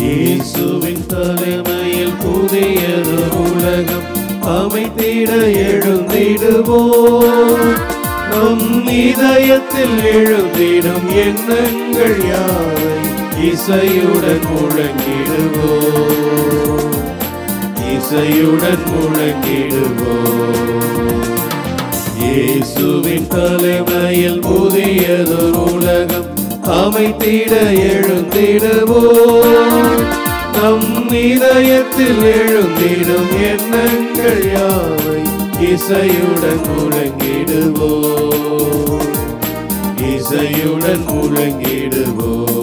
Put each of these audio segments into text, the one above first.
இயேசுவின் தலைமையில் புதியது உலகம் அமைத்திட எழுந்திடுவோம். நம் இதயத்தில் எழுந்திடும் எண்ணங்கள் யாவை இசையுடன் முழங்கிடுவோம். இசையுடன் முழங்கிடுவோம். இயேசுவின் தலைமையில் புதியதொரு உலகம் அமைத்திட எழுந்திடுவோம். நம் இதயத்தில் எழுந்திடும் எண்ணங்கள் யாவை இசையுடன் முழங்கிடுவோம். இசையுடன் முழங்கிடுவோம்.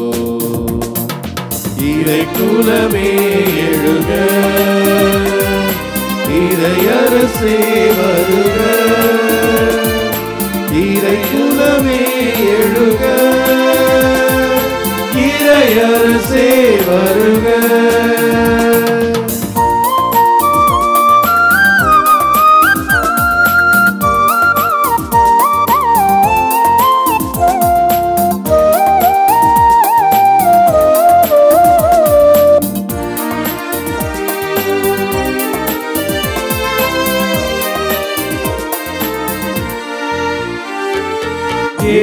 இறை குலமே எழுக, இறையரசே வருக. இறை குலமே எழுக, இறையரசே வருக.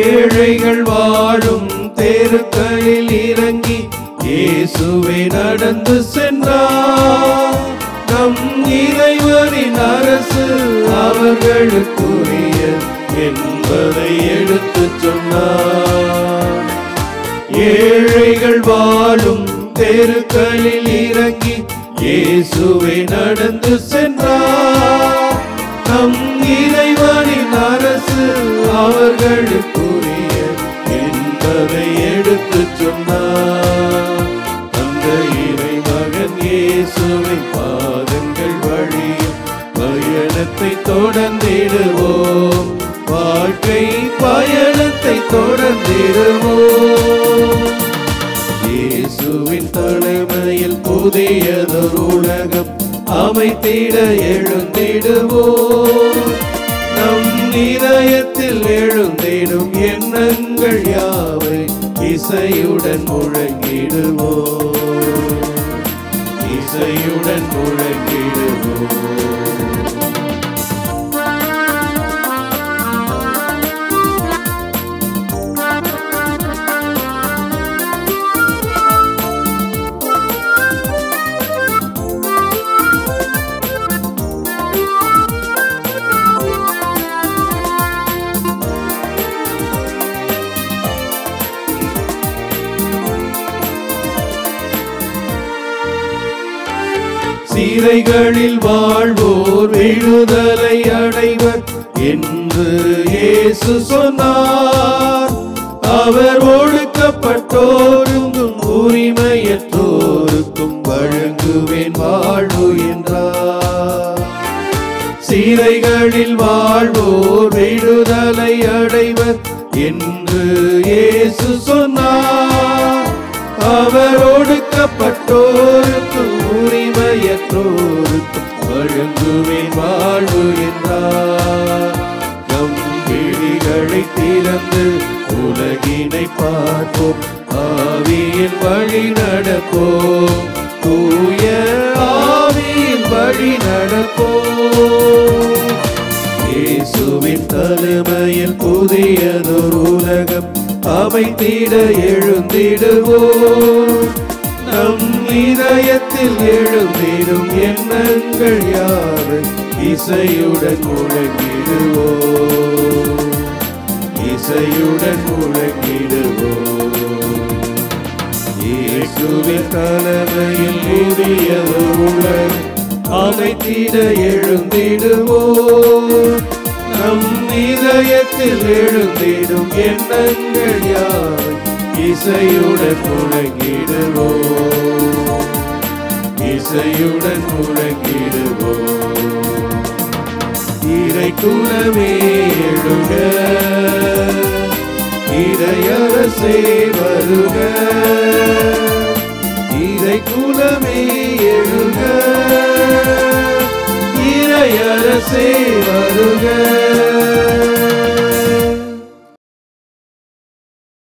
ஏழைகள் வாழும் தெருக்களில் இறங்கி இயேசுவே நடந்து சென்றார். நம் இறைவனின் அரசு அவர்களுக்குரிய என்பதை எடுத்துச் சொன்னார். ஏழைகள் வாழும் தெருக்களில் இறங்கி இயேசுவே நடந்து சென்றார். நம் இறைவனின் அரசு அவர்களுக்குரிய என்பதை எடுத்துச் சொன்னார். அந்த இறைமகன் இயேசுவின் பாதங்கள் வழியில் பயணத்தை தொடர்ந்திடுவோம். வாழ்க்கை பயணத்தை தொடர்ந்திடுவோம். இயேசுவின் தலைமையில் புதியதொரு உலகம் அமைத்திட எழுந்திடுவோம். நம் இதயத்தில் எழுந்திடும் எண்ணங்கள் யாவை இசையுடன் முழங்கிடுவோம். இசையுடன் முழங்கிடுவோம். சிறைகளில் வாழ்வோர் விடுதலை அடைவர் என்று இயேசு சொன்னார். அவர் ஒடுக்கப்பட்டோருக்கும் உரிமையற்றோருக்கும் வழங்குவேன் வாழ்வு என்றார். சிறைகளில் வாழ்வோர் விடுதலை அடைவர் என்று இயேசு சொன்னார். அவர் ஒடுக்கப்பட்டோருக்கும் உரிமையற்றோருக்கும் வழங்குவேன் வாழ்வு என்றார். நம் விழிகளை திறந்து உலகினை பார்ப்போம். ஆவியில் வழி நடப்போம். தூய ஆவியில் வழி நடப்போம். இயேசுவின் தலைமையில் புதியதொரு உலகம் அமைத்திட எழுந்திடுவோம். நம் இதயத்தில் எழுந்திடும் எண்ணங்கள் யாவை இசையுடன் முழங்கிடுவோம். இசையுடன் முழங்கிடுவோம். இயேசுவின் தலைமையில் புதியதொரு உலகம் அமைத்திட எழுந்திடுவோம். நம் இதயத்தில் எழுந்திடும் எண்ணங்கள் யாவை இசையுடன் முழங்கிடுவோம். இசையுடன் முழங்கிடுவோம். இறை குலமே எழுக, இறையரசே வருக. இறை குலமே எழுக, இறையரசே வருக.